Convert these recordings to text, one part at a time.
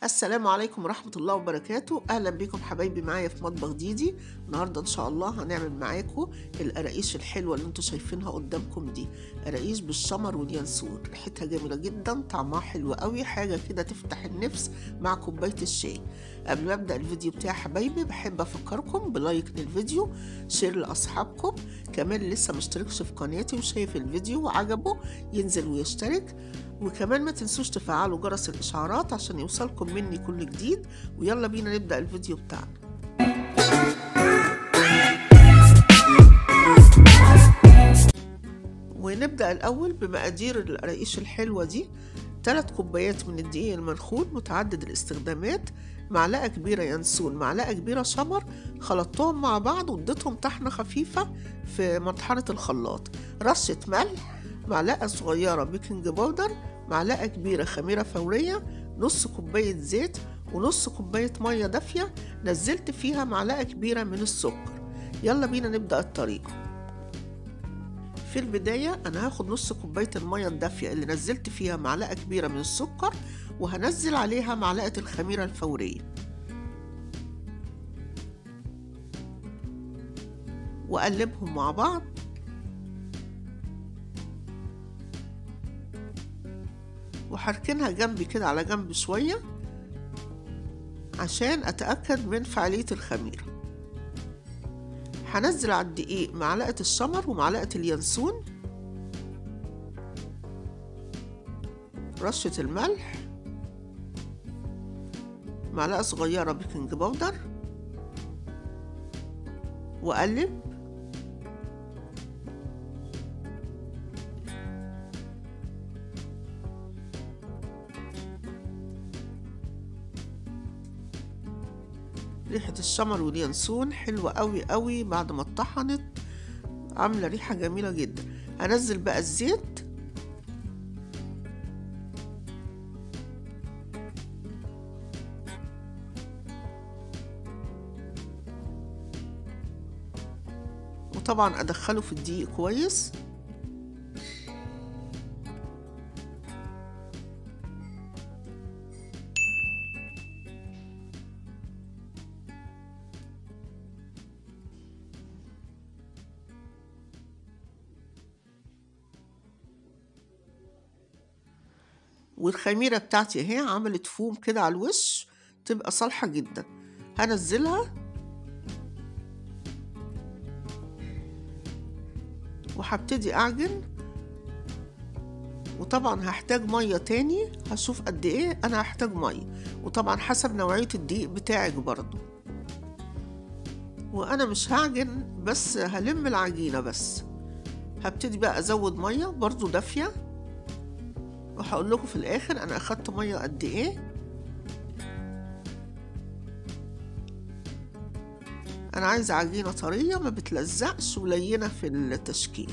السلام عليكم ورحمة الله وبركاته. أهلا بكم حبايبي معايا في مطبخ ديدي. النهاردة إن شاء الله هنعمل معاكم القراقيش الحلوة اللي انتوا شايفينها قدامكم دي، قراقيش بالشمر واليانسون. ريحتها جميلة جدا، طعمها حلو قوي، حاجة كده تفتح النفس مع كوباية الشاي. قبل ما أبدأ الفيديو بتاعي حبايبي بحب أفكركم بلايك للفيديو، شير لأصحابكم، كمان لسه مشتركش في قناتي وشايف الفيديو وعجبه ينزل ويشترك، وكمان ما تنسوش تفعلوا جرس الإشعارات عشان يوصلكم مني كل جديد. ويلا بينا نبدأ الفيديو بتاعنا. ونبدأ الأول بمقادير القراقيش الحلوة دي. 3 كوبايات من الدقيق المنخول متعدد الاستخدامات، معلقة كبيرة ينسون، معلقة كبيرة شمر، خلطتهم مع بعض واديتهم طحنة خفيفة في مطحنة الخلاط، رشة ملح، معلقة صغيرة بيكنج باودر، معلقة كبيرة خميرة فورية، نص كوباية زيت، ونص كوباية مية دافية نزلت فيها معلقة كبيرة من السكر. يلا بينا نبدأ الطريقة. في البداية أنا هاخد نص كوباية المية الدافية اللي نزلت فيها معلقة كبيرة من السكر، وهنزل عليها معلقة الخميرة الفورية وأقلبهم مع بعض. وهركنها جنبي كده على جنب شوية عشان أتأكد من فعالية الخميرة. هنزل على الدقيق معلقة الشمر ومعلقة اليانسون، رشة الملح، معلقة صغيرة بيكنج باودر، وأقلب. ريحة الشمر واليانسون حلوة قوي قوي بعد ما اتطحنت، عاملة ريحة جميلة جدا. هنزل بقى الزيت وطبعا أدخله في الدقيق كويس. والخميرة بتاعتي اهي عملت فوم كده على الوش، تبقى صالحة جدا. هنزلها وهبتدي أعجن، وطبعا هحتاج مية تاني، هشوف قد ايه انا هحتاج مية، وطبعا حسب نوعية الدقيق بتاعك برضو. وانا مش هعجن بس هلم العجينة بس. هبتدي بقى ازود مية برضو دافية، وهقول لكم في الاخر انا اخدت مية قد ايه. انا عايزة عجينة طرية ما بتلزقش ولينة في التشكيل.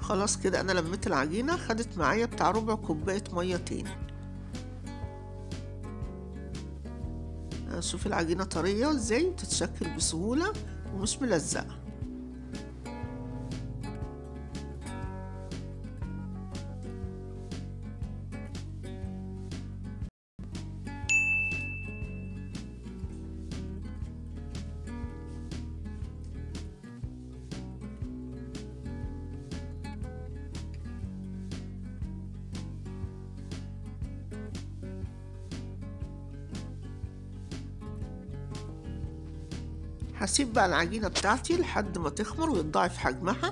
خلاص كده انا لميت العجينة، خدت معايا بتاع ربع كوباية مية تاني. شوف العجينة طرية ازاي، بتتشكل بسهولة ومش ملزقة. هسيب بقى العجينة بتاعتي لحد ما تخمر ويتضاعف حجمها،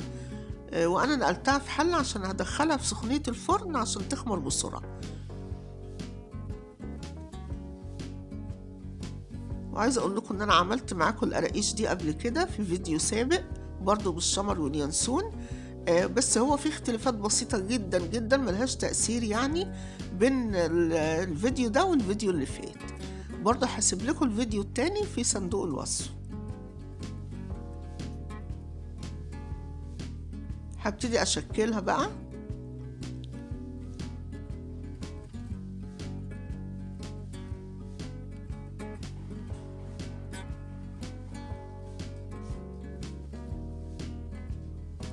وانا نقلتها في حلة عشان هدخلها في سخونية الفرن عشان تخمر بسرعة. وعايزة اقول لكم ان انا عملت معاكم القراقيش دي قبل كده في فيديو سابق برضو بالشمر واليانسون، بس هو في اختلافات بسيطة جدا جدا ملهاش تأثير يعني بين الفيديو ده والفيديو اللي فات. برضو هسيب لكم الفيديو التاني في صندوق الوصف. هبتدي اشكلها بقى.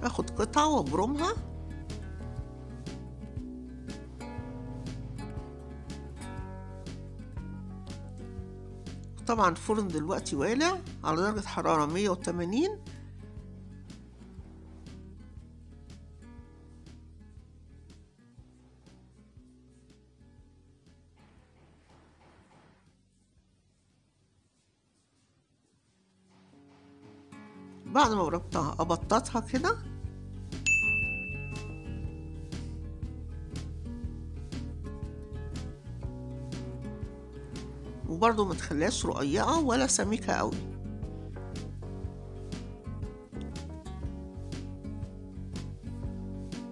اخد قطعة وابرمها. طبعا الفرن دلوقتي والع على درجة حرارة 180. بعد ما بربطها ابططها كده، وبرضو ما تخليهاش رقيقة ولا سميكة قوي.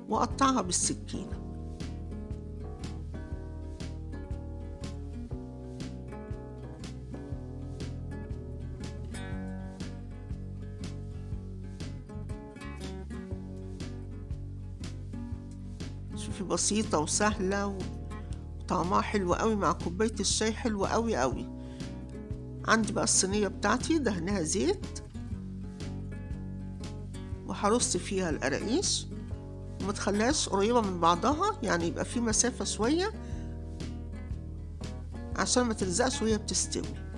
واقطعها بالسكينة. شوفي بسيطة وسهلة وطعمها حلو قوي مع كوباية الشاي، حلو قوي قوي. عندي بقى الصينية بتاعتي دهنها زيت، وهرص فيها القراقيش وما تخليهاش قريبة من بعضها، يعني يبقى في مسافة شوية عشان ما تلزقش وهي بتستوي.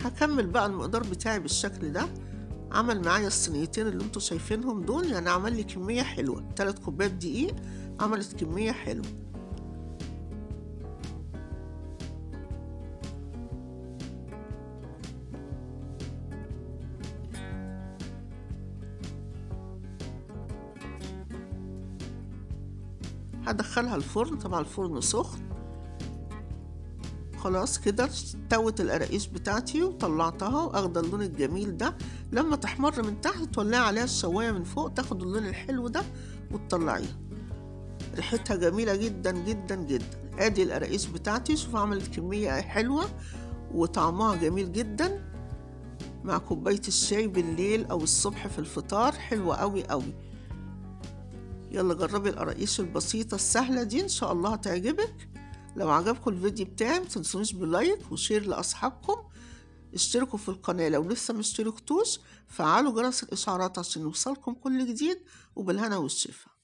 هكمل بقى المقدار بتاعي بالشكل ده. عمل معايا الصينيتين اللي انتوا شايفينهم دول، يعني عمل لي كمية حلوة. 3 كوبايات دقيق عملت كمية حلوة. هدخلها الفرن، طبعا الفرن سخن. خلاص كده استوت القراقيش بتاعتي وطلعتها واخده اللون الجميل ده. لما تحمر من تحت تولعي عليها الشوايه من فوق، تاخد اللون الحلو ده وتطلعيها. ريحتها جميله جدا جدا جدا. ادي القراقيش بتاعتي، شوف عملت كميه حلوه وطعمها جميل جدا مع كوبايه الشاي بالليل او الصبح في الفطار، حلوه قوي قوي. يلا جربي القراقيش البسيطه السهله دي، ان شاء الله هتعجبك. لو عجبكم الفيديو بتاعي متنسونيش بلايك وشير لأصحابكم. اشتركوا في القناة لو لسه مشتركتوش، فعلوا جرس الإشعارات عشان يوصلكم كل جديد، وبالهنا والشفا.